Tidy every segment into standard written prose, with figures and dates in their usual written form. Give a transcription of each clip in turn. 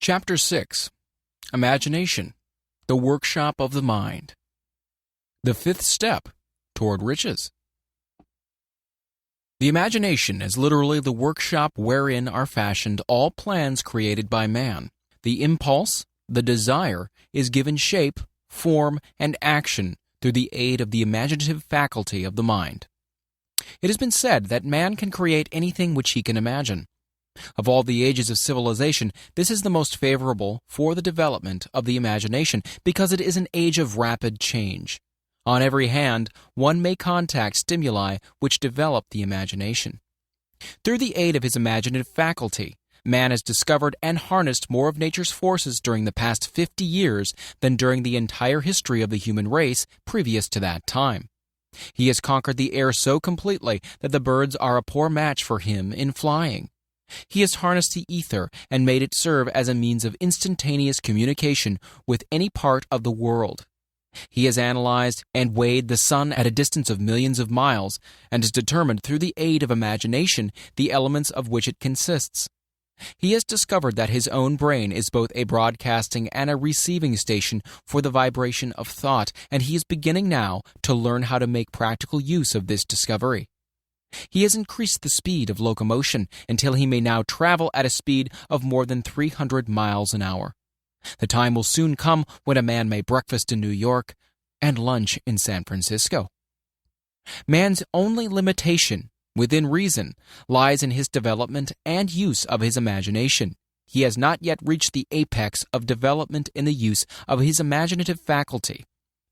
Chapter 6. Imagination, the Workshop of the Mind. The fifth step toward riches. The imagination is literally the workshop wherein are fashioned all plans created by man. The impulse, the desire, is given shape, form, and action through the aid of the imaginative faculty of the mind. It has been said that man can create anything which he can imagine. Of all the ages of civilization, this is the most favorable for the development of the imagination because it is an age of rapid change. On every hand, one may contact stimuli which develop the imagination. Through the aid of his imaginative faculty, man has discovered and harnessed more of nature's forces during the past 50 years than during the entire history of the human race previous to that time. He has conquered the air so completely that the birds are a poor match for him in flying. He has harnessed the ether and made it serve as a means of instantaneous communication with any part of the world. He has analyzed and weighed the sun at a distance of millions of miles and has determined through the aid of imagination the elements of which it consists. He has discovered that his own brain is both a broadcasting and a receiving station for the vibration of thought, and he is beginning now to learn how to make practical use of this discovery. He has increased the speed of locomotion until he may now travel at a speed of more than 300 miles an hour. The time will soon come when a man may breakfast in New York and lunch in San Francisco. Man's only limitation, within reason, lies in his development and use of his imagination. He has not yet reached the apex of development in the use of his imaginative faculty.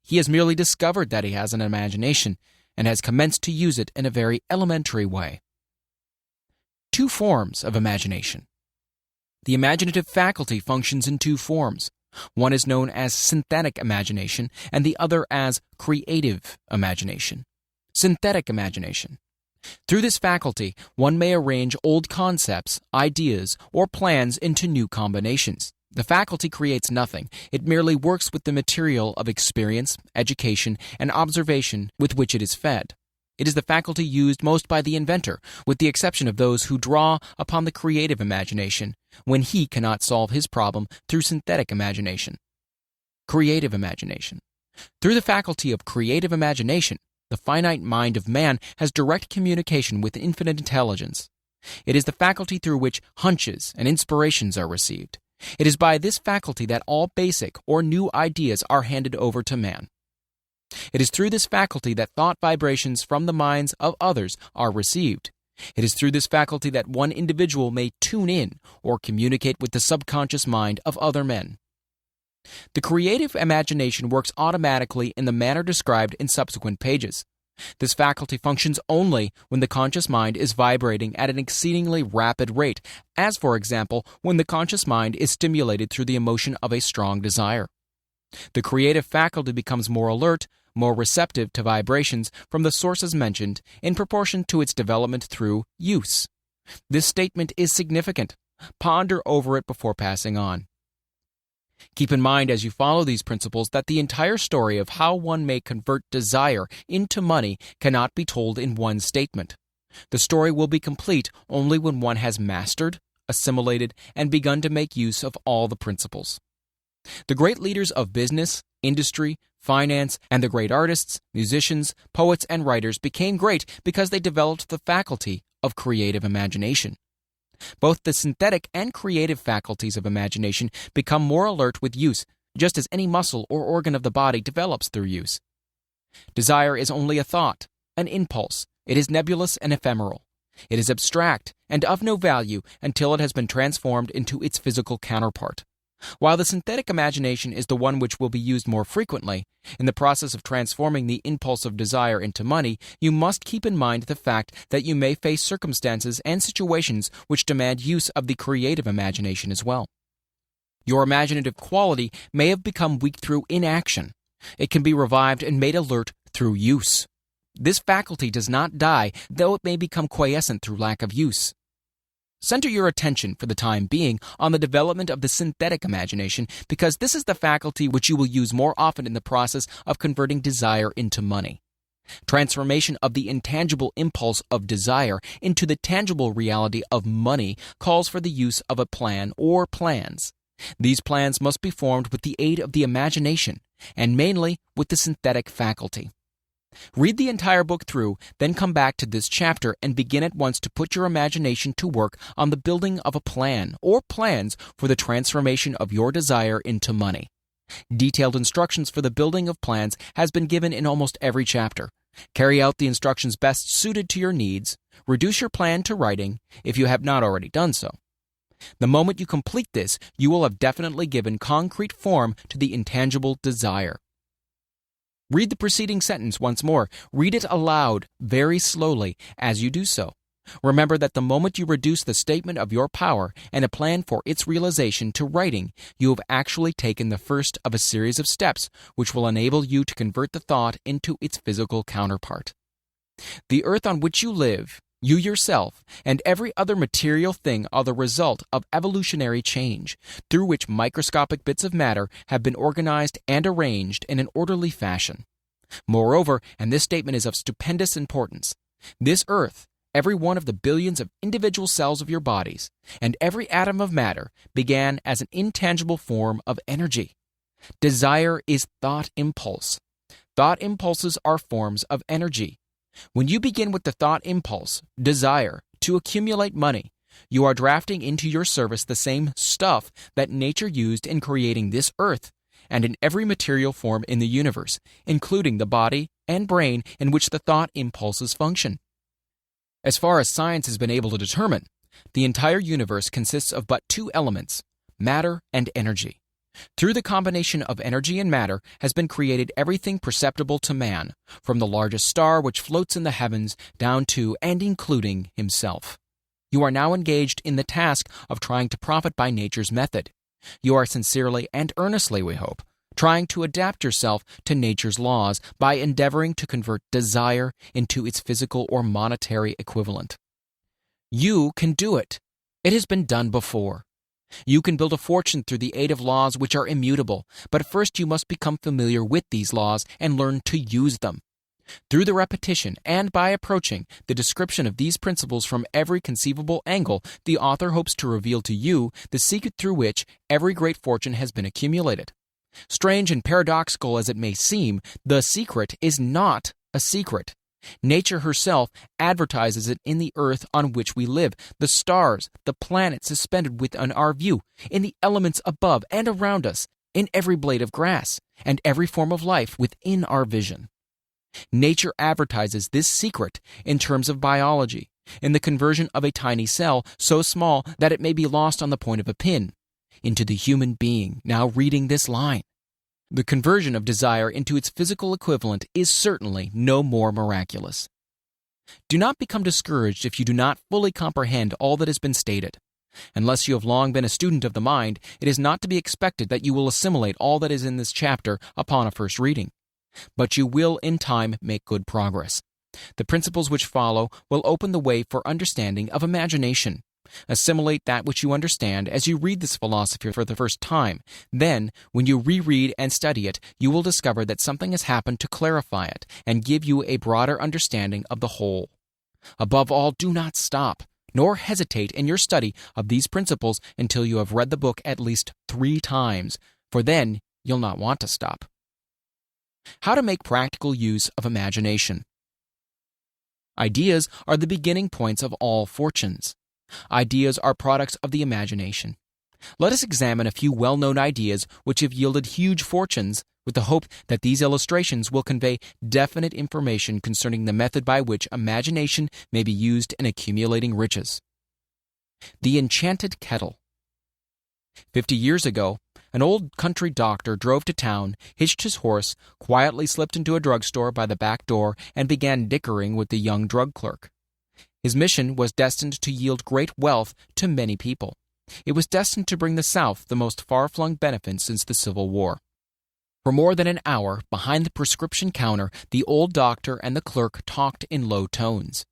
He has merely discovered that he has an imagination and has commenced to use it in a very elementary way. Two forms of imagination. The imaginative faculty functions in two forms. One is known as synthetic imagination, and the other as creative imagination. Synthetic imagination. Through this faculty, one may arrange old concepts, ideas, or plans into new combinations. The faculty creates nothing. It merely works with the material of experience, education, and observation with which it is fed. It is the faculty used most by the inventor, with the exception of those who draw upon the creative imagination when he cannot solve his problem through synthetic imagination. Creative imagination. Through the faculty of creative imagination, the finite mind of man has direct communication with infinite intelligence. It is the faculty through which hunches and inspirations are received. It is by this faculty that all basic or new ideas are handed over to man. It is through this faculty that thought vibrations from the minds of others are received. It is through this faculty that one individual may tune in or communicate with the subconscious mind of other men. The creative imagination works automatically in the manner described in subsequent pages. This faculty functions only when the conscious mind is vibrating at an exceedingly rapid rate, as for example, when the conscious mind is stimulated through the emotion of a strong desire. The creative faculty becomes more alert, more receptive to vibrations from the sources mentioned in proportion to its development through use. This statement is significant. Ponder over it before passing on. Keep in mind as you follow these principles that the entire story of how one may convert desire into money cannot be told in one statement. The story will be complete only when one has mastered, assimilated, and begun to make use of all the principles. The great leaders of business, industry, finance, and the great artists, musicians, poets, and writers became great because they developed the faculty of creative imagination. Both the synthetic and creative faculties of imagination become more alert with use, just as any muscle or organ of the body develops through use. Desire is only a thought, an impulse. It is nebulous and ephemeral. It is abstract and of no value until it has been transformed into its physical counterpart. While the synthetic imagination is the one which will be used more frequently, in the process of transforming the impulse of desire into money, you must keep in mind the fact that you may face circumstances and situations which demand use of the creative imagination as well. Your imaginative quality may have become weak through inaction. It can be revived and made alert through use. This faculty does not die, though it may become quiescent through lack of use. Center your attention for the time being on the development of the synthetic imagination because this is the faculty which you will use more often in the process of converting desire into money. Transformation of the intangible impulse of desire into the tangible reality of money calls for the use of a plan or plans. These plans must be formed with the aid of the imagination, and mainly with the synthetic faculty. Read the entire book through, then come back to this chapter and begin at once to put your imagination to work on the building of a plan or plans for the transformation of your desire into money. Detailed instructions for the building of plans has been given in almost every chapter. Carry out the instructions best suited to your needs. Reduce your plan to writing if you have not already done so. The moment you complete this, you will have definitely given concrete form to the intangible desire. Read the preceding sentence once more. Read it aloud, very slowly, as you do so. Remember that the moment you reduce the statement of your power and a plan for its realization to writing, you have actually taken the first of a series of steps which will enable you to convert the thought into its physical counterpart. The earth on which you live, you yourself, and every other material thing are the result of evolutionary change, through which microscopic bits of matter have been organized and arranged in an orderly fashion. Moreover, and this statement is of stupendous importance, this earth, every one of the billions of individual cells of your bodies, and every atom of matter began as an intangible form of energy. Desire is thought impulse. Thought impulses are forms of energy. When you begin with the thought impulse, desire, to accumulate money, you are drafting into your service the same stuff that nature used in creating this earth and in every material form in the universe, including the body and brain in which the thought impulses function. As far as science has been able to determine, the entire universe consists of but two elements, matter and energy. Through the combination of energy and matter has been created everything perceptible to man, from the largest star which floats in the heavens down to and including himself. You are now engaged in the task of trying to profit by nature's method. You are sincerely and earnestly, we hope, trying to adapt yourself to nature's laws by endeavoring to convert desire into its physical or monetary equivalent. You can do it. It has been done before. You can build a fortune through the aid of laws which are immutable, but first you must become familiar with these laws and learn to use them. Through the repetition and by approaching the description of these principles from every conceivable angle, the author hopes to reveal to you the secret through which every great fortune has been accumulated. Strange and paradoxical as it may seem, the secret is not a secret. Nature herself advertises it in the earth on which we live, the stars, the planets suspended within our view, in the elements above and around us, in every blade of grass, and every form of life within our vision. Nature advertises this secret in terms of biology, in the conversion of a tiny cell so small that it may be lost on the point of a pin, into the human being now reading this line. The conversion of desire into its physical equivalent is certainly no more miraculous. Do not become discouraged if you do not fully comprehend all that has been stated. Unless you have long been a student of the mind, it is not to be expected that you will assimilate all that is in this chapter upon a first reading. But you will, in time, make good progress. The principles which follow will open the way for understanding of imagination. Assimilate that which you understand as you read this philosophy for the first time. Then, when you reread and study it, you will discover that something has happened to clarify it and give you a broader understanding of the whole. Above all, do not stop, nor hesitate in your study of these principles until you have read the book at least 3 times, for then you'll not want to stop. How to make practical use of imagination. Ideas are the beginning points of all fortunes. Ideas are products of the imagination. Let us examine a few well-known ideas which have yielded huge fortunes, with the hope that these illustrations will convey definite information concerning the method by which imagination may be used in accumulating riches. The Enchanted Kettle. 50 years ago, an old country doctor drove to town, hitched his horse, quietly slipped into a drugstore by the back door, and began dickering with the young drug clerk. His mission was destined to yield great wealth to many people. It was destined to bring the South the most far-flung benefit since the Civil War. For more than an hour, behind the prescription counter, the old doctor and the clerk talked in low tones.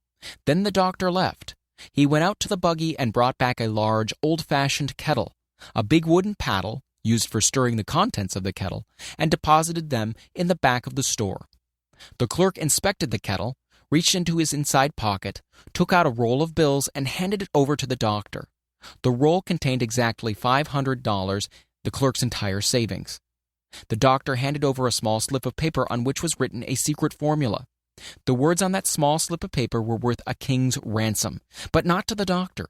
Then the doctor left. He went out to the buggy and brought back a large, old-fashioned kettle, a big wooden paddle, used for stirring the contents of the kettle, and deposited them in the back of the store. The clerk inspected the kettle, reached into his inside pocket, took out a roll of bills, and handed it over to the doctor. The roll contained exactly $500, the clerk's entire savings. The doctor handed over a small slip of paper on which was written a secret formula. The words on that small slip of paper were worth a king's ransom, but not to the doctor.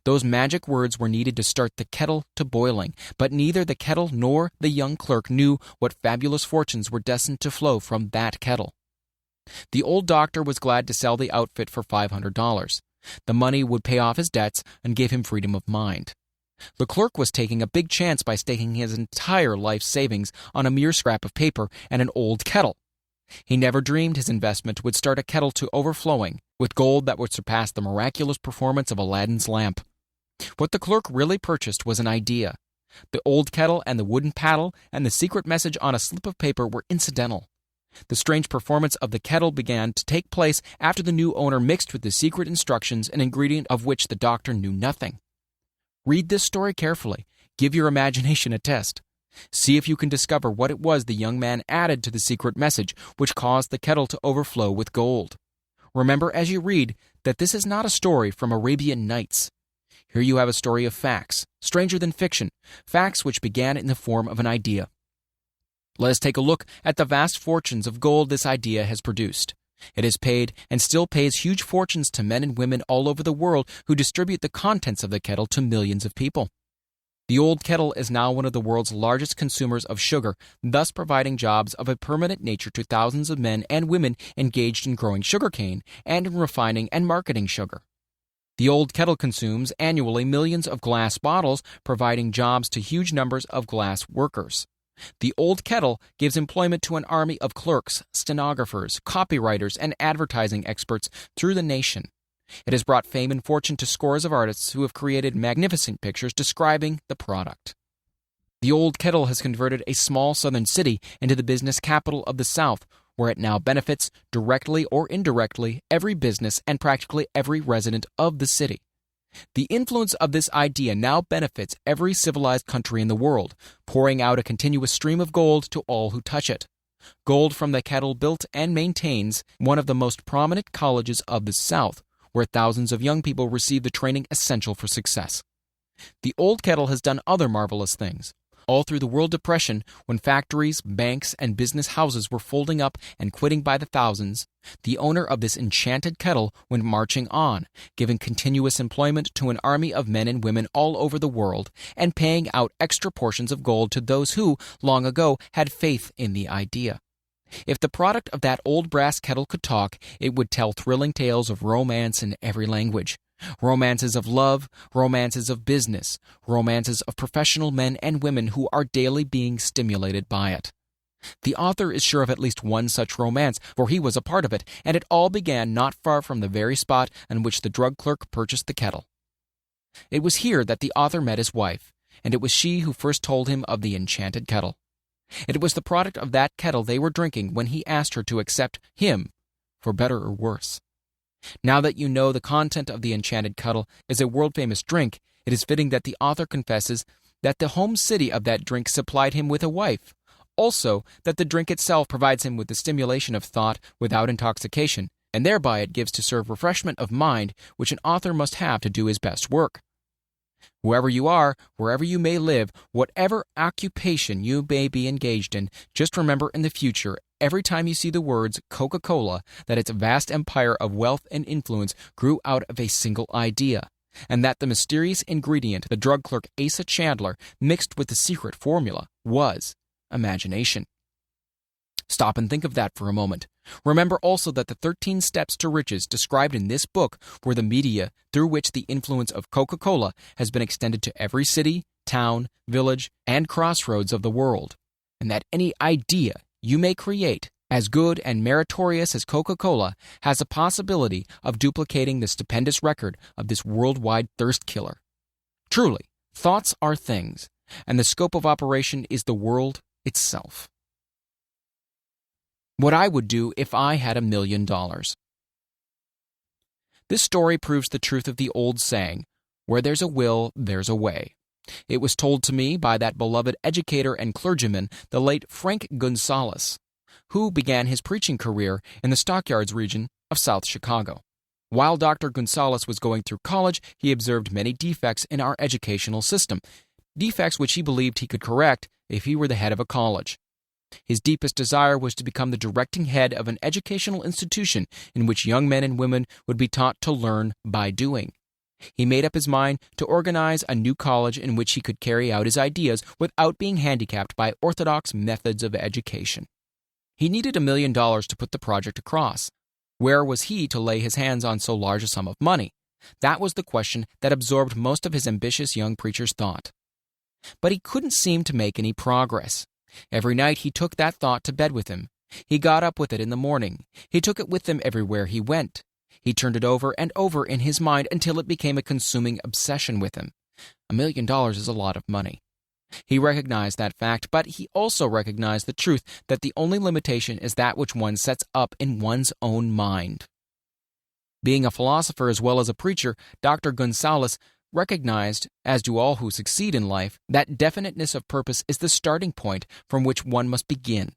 Those magic words were needed to start the kettle to boiling, but neither the kettle nor the young clerk knew what fabulous fortunes were destined to flow from that kettle. The old doctor was glad to sell the outfit for $500. The money would pay off his debts and give him freedom of mind. The clerk was taking a big chance by staking his entire life savings on a mere scrap of paper and an old kettle. He never dreamed his investment would start a kettle to overflowing with gold that would surpass the miraculous performance of Aladdin's lamp. What the clerk really purchased was an idea. The old kettle and the wooden paddle and the secret message on a slip of paper were incidental. The strange performance of the kettle began to take place after the new owner mixed with the secret instructions an ingredient of which the doctor knew nothing. Read this story carefully. Give your imagination a test. See if you can discover what it was the young man added to the secret message which caused the kettle to overflow with gold. Remember as you read that this is not a story from Arabian Nights. Here you have a story of facts, stranger than fiction, facts which began in the form of an idea. Let us take a look at the vast fortunes of gold this idea has produced. It has paid and still pays huge fortunes to men and women all over the world who distribute the contents of the kettle to millions of people. The old kettle is now one of the world's largest consumers of sugar, thus providing jobs of a permanent nature to thousands of men and women engaged in growing sugarcane and in refining and marketing sugar. The old kettle consumes annually millions of glass bottles, providing jobs to huge numbers of glass workers. The old kettle gives employment to an army of clerks, stenographers, copywriters, and advertising experts through the nation. It has brought fame and fortune to scores of artists who have created magnificent pictures describing the product. The old kettle has converted a small southern city into the business capital of the South, where it now benefits, directly or indirectly, every business and practically every resident of the city. The influence of this idea now benefits every civilized country in the world, pouring out a continuous stream of gold to all who touch it. Gold from the kettle built and maintains one of the most prominent colleges of the South, where thousands of young people receive the training essential for success. The old kettle has done other marvelous things. All through the World Depression, when factories, banks, and business houses were folding up and quitting by the thousands, the owner of this enchanted kettle went marching on, giving continuous employment to an army of men and women all over the world, and paying out extra portions of gold to those who, long ago, had faith in the idea. If the product of that old brass kettle could talk, it would tell thrilling tales of romance in every language. Romances of love, romances of business, romances of professional men and women who are daily being stimulated by it. The author is sure of at least one such romance, for he was a part of it, and it all began not far from the very spot on which the drug clerk purchased the kettle. It was here that the author met his wife, and it was she who first told him of the enchanted kettle. It was the product of that kettle they were drinking when he asked her to accept him, for better or worse. Now that you know the content of the enchanted kettle is a world-famous drink, it is fitting that the author confesses that the home city of that drink supplied him with a wife. Also, that the drink itself provides him with the stimulation of thought without intoxication, and thereby it gives to serve refreshment of mind which an author must have to do his best work. Whoever you are, wherever you may live, whatever occupation you may be engaged in, just remember in the future, every time you see the words Coca-Cola, that its vast empire of wealth and influence grew out of a single idea, and that the mysterious ingredient the drug clerk Asa Chandler mixed with the secret formula was imagination. Stop and think of that for a moment. Remember also that the 13 steps to riches described in this book were the media through which the influence of Coca-Cola has been extended to every city, town, village, and crossroads of the world, and that any idea you may create, as good and meritorious as Coca-Cola, has a possibility of duplicating the stupendous record of this worldwide thirst killer. Truly, thoughts are things, and the scope of operation is the world itself. What I would do if I had $1 million. This story proves the truth of the old saying, where there's a will, there's a way. It was told to me by that beloved educator and clergyman, the late Frank Gonzalez, who began his preaching career in the Stockyards region of South Chicago. While Dr. Gonzalez was going through college, he observed many defects in our educational system, defects which he believed he could correct if he were the head of a college. His deepest desire was to become the directing head of an educational institution in which young men and women would be taught to learn by doing. He made up his mind to organize a new college in which he could carry out his ideas without being handicapped by orthodox methods of education. He needed $1 million to put the project across. Where was he to lay his hands on so large a sum of money? That was the question that absorbed most of his ambitious young preacher's thought. But he couldn't seem to make any progress. Every night he took that thought to bed with him. He got up with it in the morning. He took it with him everywhere he went. He turned it over and over in his mind until it became a consuming obsession with him. $1 million is a lot of money. He recognized that fact, but he also recognized the truth that the only limitation is that which one sets up in one's own mind. Being a philosopher as well as a preacher, Dr. Gonzalez recognized, as do all who succeed in life, that definiteness of purpose is the starting point from which one must begin.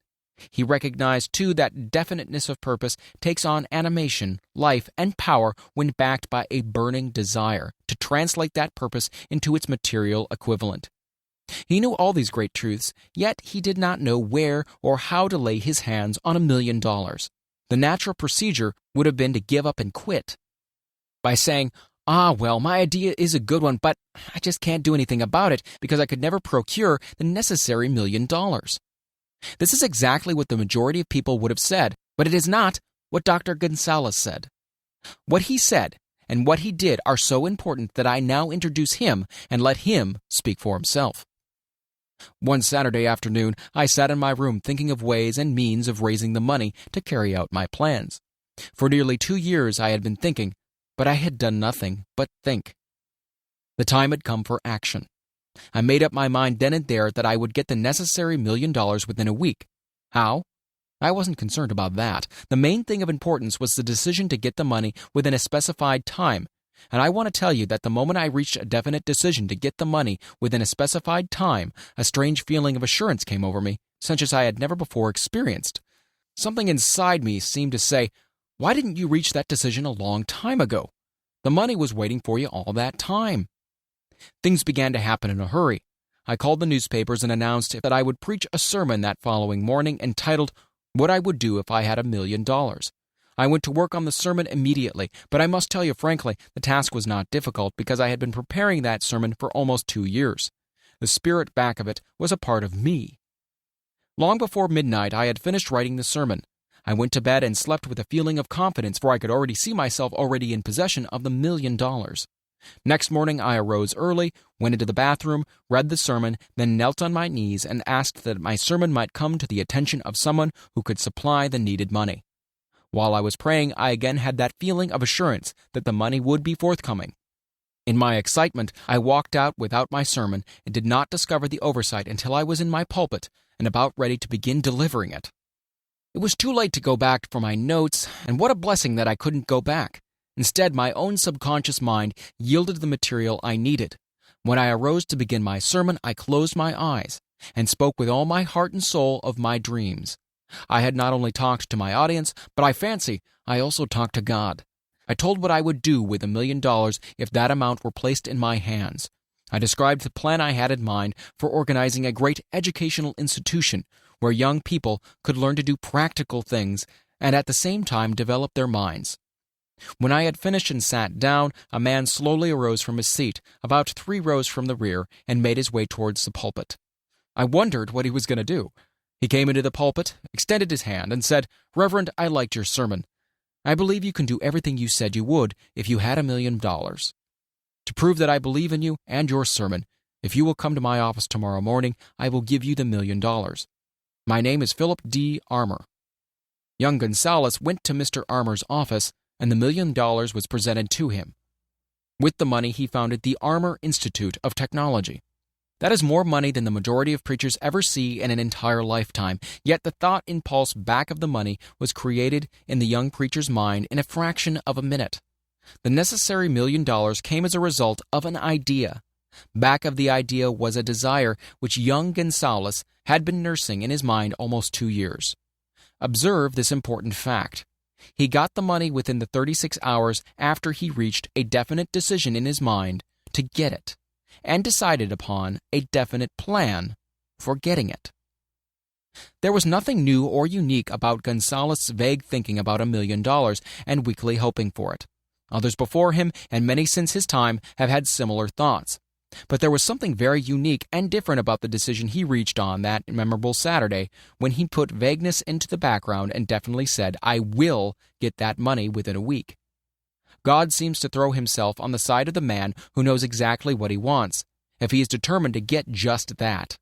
He recognized, too, that definiteness of purpose takes on animation, life, and power when backed by a burning desire to translate that purpose into its material equivalent. He knew all these great truths, yet he did not know where or how to lay his hands on $1 million. The natural procedure would have been to give up and quit. By saying, well, my idea is a good one, but I just can't do anything about it because I could never procure the necessary $1 million. This is exactly what the majority of people would have said, but it is not what Dr. Gonzalez said. What he said and what he did are so important that I now introduce him and let him speak for himself. One Saturday afternoon, I sat in my room thinking of ways and means of raising the money to carry out my plans. For nearly 2 years I had been thinking, but I had done nothing but think. The time had come for action. I made up my mind then and there that I would get the necessary $1 million within a week. How? I wasn't concerned about that. The main thing of importance was the decision to get the money within a specified time. And I want to tell you that the moment I reached a definite decision to get the money within a specified time, a strange feeling of assurance came over me, such as I had never before experienced. Something inside me seemed to say, "Why didn't you reach that decision a long time ago? The money was waiting for you all that time." Things began to happen in a hurry. I called the newspapers and announced that I would preach a sermon that following morning entitled, "What I Would Do If I Had $1 Million." I went to work on the sermon immediately, but I must tell you frankly, the task was not difficult because I had been preparing that sermon for almost 2 years. The spirit back of it was a part of me. Long before midnight, I had finished writing the sermon. I went to bed and slept with a feeling of confidence, for I could already see myself already in possession of the $1 million. Next morning, I arose early, went into the bathroom, read the sermon, then knelt on my knees and asked that my sermon might come to the attention of someone who could supply the needed money. While I was praying, I again had that feeling of assurance that the money would be forthcoming. In my excitement, I walked out without my sermon and did not discover the oversight until I was in my pulpit and about ready to begin delivering it. It was too late to go back for my notes, and what a blessing that I couldn't go back. Instead, my own subconscious mind yielded the material I needed. When I arose to begin my sermon, I closed my eyes and spoke with all my heart and soul of my dreams. I had not only talked to my audience, but I fancy I also talked to God. I told what I would do with $1 million if that amount were placed in my hands. I described the plan I had in mind for organizing a great educational institution where young people could learn to do practical things and at the same time develop their minds. When I had finished and sat down, a man slowly arose from his seat, about 3 rows from the rear, and made his way towards the pulpit. I wondered what he was going to do. He came into the pulpit, extended his hand, and said, "Reverend, I liked your sermon. I believe you can do everything you said you would if you had $1 million. To prove that I believe in you and your sermon, if you will come to my office tomorrow morning, I will give you the $1 million. My name is Philip D. Armour." Young Gonzalez went to Mr. Armour's office, and the $1 million was presented to him. With the money, he founded the Armour Institute of Technology. That is more money than the majority of preachers ever see in an entire lifetime, yet the thought impulse back of the money was created in the young preacher's mind in a fraction of a minute. The necessary $1 million came as a result of an idea. Back of the idea was a desire which young Gonzalez had been nursing in his mind almost 2 years. Observe this important fact. He got the money within the 36 hours after he reached a definite decision in his mind to get it, and decided upon a definite plan for getting it. There was nothing new or unique about Gonzalez's vague thinking about $1 million and weakly hoping for it. Others before him, and many since his time, have had similar thoughts. But there was something very unique and different about the decision he reached on that memorable Saturday when he put vagueness into the background and definitely said, "I will get that money within a week." God seems to throw himself on the side of the man who knows exactly what he wants, if he is determined to get just that.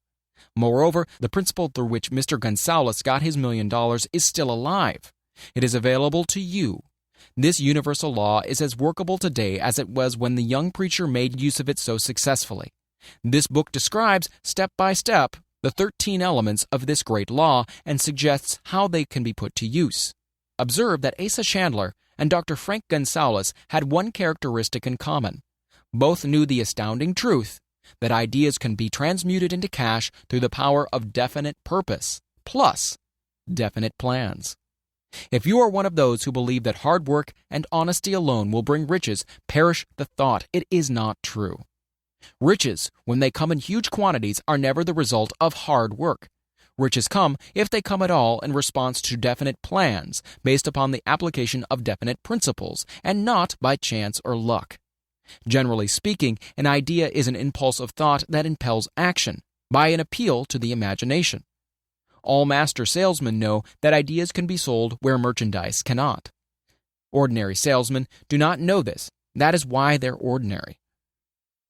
Moreover, the principle through which Mr. Gonzalez got his $1 million is still alive. It is available to you. This universal law is as workable today as it was when the young preacher made use of it so successfully. This book describes, step by step, the 13 elements of this great law and suggests how they can be put to use. Observe that Asa Chandler and Dr. Frank Gonzalez had one characteristic in common. Both knew the astounding truth that ideas can be transmuted into cash through the power of definite purpose, plus definite plans. If you are one of those who believe that hard work and honesty alone will bring riches, perish the thought. It is not true. Riches, when they come in huge quantities, are never the result of hard work. Riches come, if they come at all, in response to definite plans, based upon the application of definite principles, and not by chance or luck. Generally speaking, an idea is an impulse of thought that impels action, by an appeal to the imagination. All master salesmen know that ideas can be sold where merchandise cannot. Ordinary salesmen do not know this. That is why they're ordinary.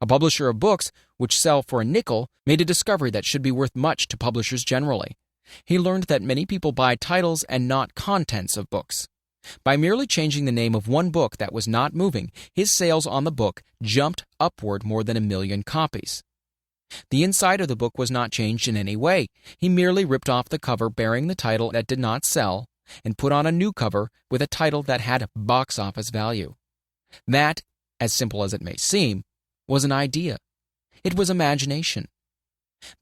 A publisher of books, which sell for a nickel, made a discovery that should be worth much to publishers generally. He learned that many people buy titles and not contents of books. By merely changing the name of one book that was not moving, his sales on the book jumped upward more than 1 million copies. The inside of the book was not changed in any way. He merely ripped off the cover bearing the title that did not sell and put on a new cover with a title that had box office value. That, as simple as it may seem, was an idea. It was imagination.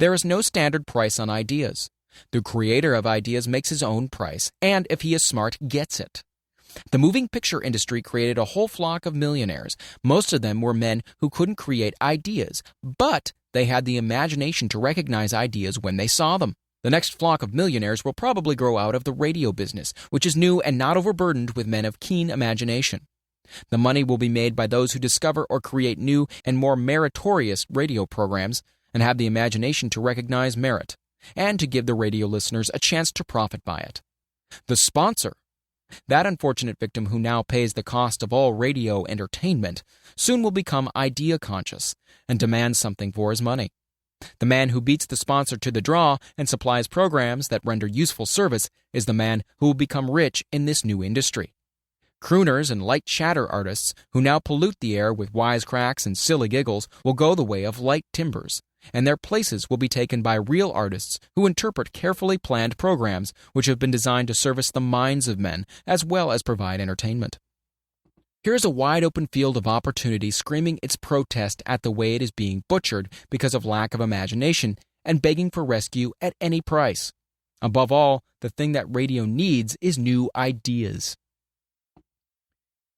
There is no standard price on ideas. The creator of ideas makes his own price, and if he is smart, gets it. The moving picture industry created a whole flock of millionaires. Most of them were men who couldn't create ideas, but they had the imagination to recognize ideas when they saw them. The next flock of millionaires will probably grow out of the radio business, which is new and not overburdened with men of keen imagination. The money will be made by those who discover or create new and more meritorious radio programs and have the imagination to recognize merit, and to give the radio listeners a chance to profit by it. The sponsor, that unfortunate victim who now pays the cost of all radio entertainment, soon will become idea-conscious and demand something for his money. The man who beats the sponsor to the draw and supplies programs that render useful service is the man who will become rich in this new industry. Crooners and light chatter artists who now pollute the air with wisecracks and silly giggles will go the way of light timbers, and their places will be taken by real artists who interpret carefully planned programs which have been designed to service the minds of men as well as provide entertainment. Here is a wide-open field of opportunity screaming its protest at the way it is being butchered because of lack of imagination and begging for rescue at any price. Above all, the thing that radio needs is new ideas.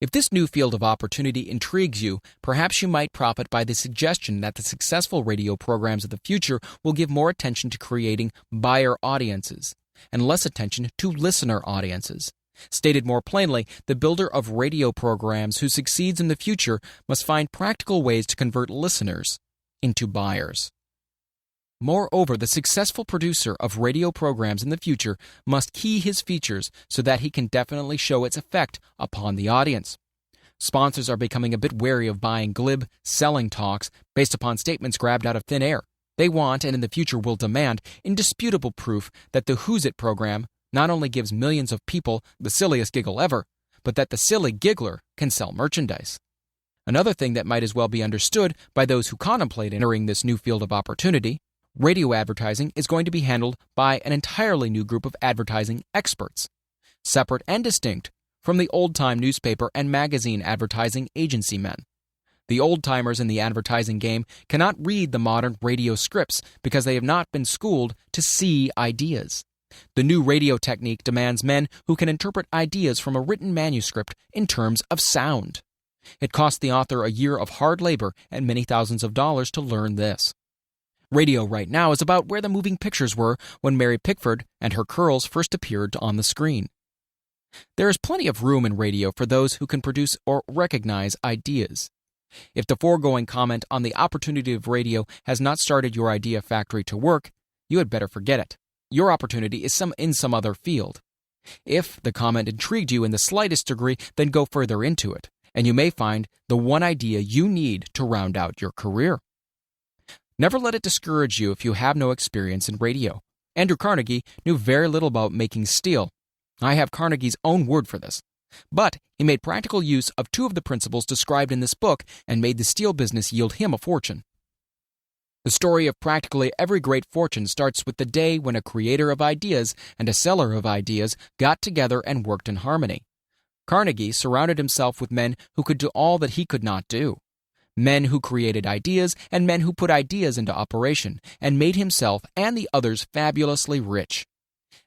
If this new field of opportunity intrigues you, perhaps you might profit by the suggestion that the successful radio programs of the future will give more attention to creating buyer audiences and less attention to listener audiences. Stated more plainly, the builder of radio programs who succeeds in the future must find practical ways to convert listeners into buyers. Moreover, the successful producer of radio programs in the future must key his features so that he can definitely show its effect upon the audience. Sponsors are becoming a bit wary of buying glib, selling talks based upon statements grabbed out of thin air. They want, and in the future will demand, indisputable proof that the Who's It program not only gives millions of people the silliest giggle ever, but that the silly giggler can sell merchandise. Another thing that might as well be understood by those who contemplate entering this new field of opportunity: radio advertising is going to be handled by an entirely new group of advertising experts, separate and distinct from the old-time newspaper and magazine advertising agency men. The old-timers in the advertising game cannot read the modern radio scripts because they have not been schooled to see ideas. The new radio technique demands men who can interpret ideas from a written manuscript in terms of sound. It cost the author a year of hard labor and many thousands of dollars to learn this. Radio right now is about where the moving pictures were when Mary Pickford and her curls first appeared on the screen. There is plenty of room in radio for those who can produce or recognize ideas. If the foregoing comment on the opportunity of radio has not started your idea factory to work, you had better forget it. Your opportunity is in some other field. If the comment intrigued you in the slightest degree, then go further into it, and you may find the one idea you need to round out your career. Never let it discourage you if you have no experience in radio. Andrew Carnegie knew very little about making steel. I have Carnegie's own word for this. But he made practical use of two of the principles described in this book and made the steel business yield him a fortune. The story of practically every great fortune starts with the day when a creator of ideas and a seller of ideas got together and worked in harmony. Carnegie surrounded himself with men who could do all that he could not do. Men who created ideas and men who put ideas into operation and made himself and the others fabulously rich.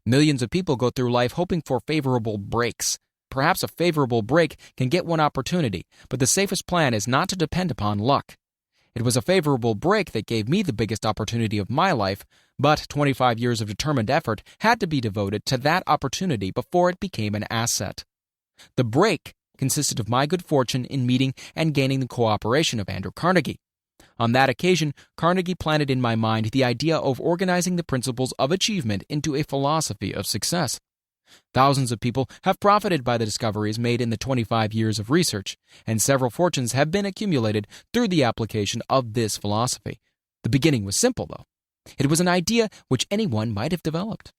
Millions of people go through life hoping for favorable breaks. Perhaps a favorable break can get one opportunity, but the safest plan is not to depend upon luck. It was a favorable break that gave me the biggest opportunity of my life, but 25 years of determined effort had to be devoted to that opportunity before it became an asset. The break consisted of my good fortune in meeting and gaining the cooperation of Andrew Carnegie. On that occasion, Carnegie planted in my mind the idea of organizing the principles of achievement into a philosophy of success. Thousands of people have profited by the discoveries made in the 25 years of research, and several fortunes have been accumulated through the application of this philosophy. The beginning was simple, though. It was an idea which anyone might have developed.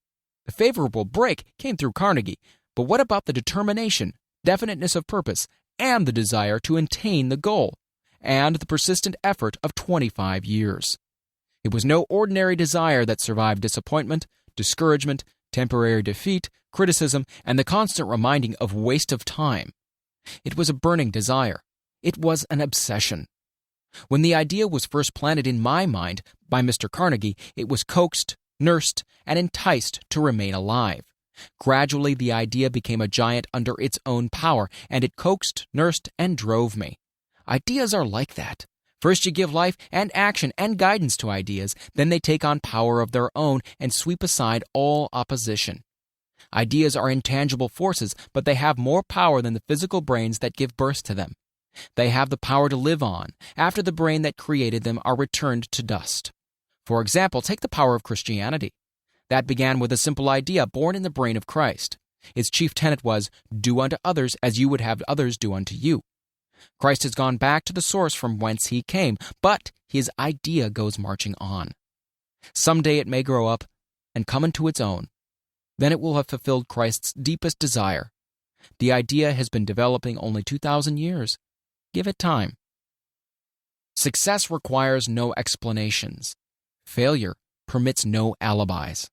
The favorable break came through Carnegie, but what about the determination, definiteness of purpose, and the desire to attain the goal, and the persistent effort of 25 years? It was no ordinary desire that survived disappointment, discouragement, temporary defeat, criticism, and the constant reminding of waste of time. It was a burning desire. It was an obsession. When the idea was first planted in my mind by Mr. Carnegie, it was coaxed, nursed, and enticed to remain alive. Gradually, the idea became a giant under its own power, and it coaxed, nursed, and drove me. Ideas are like that. First you give life and action and guidance to ideas, then they take on power of their own and sweep aside all opposition. Ideas are intangible forces, but they have more power than the physical brains that give birth to them. They have the power to live on after the brain that created them are returned to dust. For example, take the power of Christianity. That began with a simple idea born in the brain of Christ. Its chief tenet was, do unto others as you would have others do unto you. Christ has gone back to the source from whence he came, but his idea goes marching on. Someday it may grow up and come into its own. Then it will have fulfilled Christ's deepest desire. The idea has been developing only 2,000 years. Give it time. Success requires no explanations. Failure permits no alibis.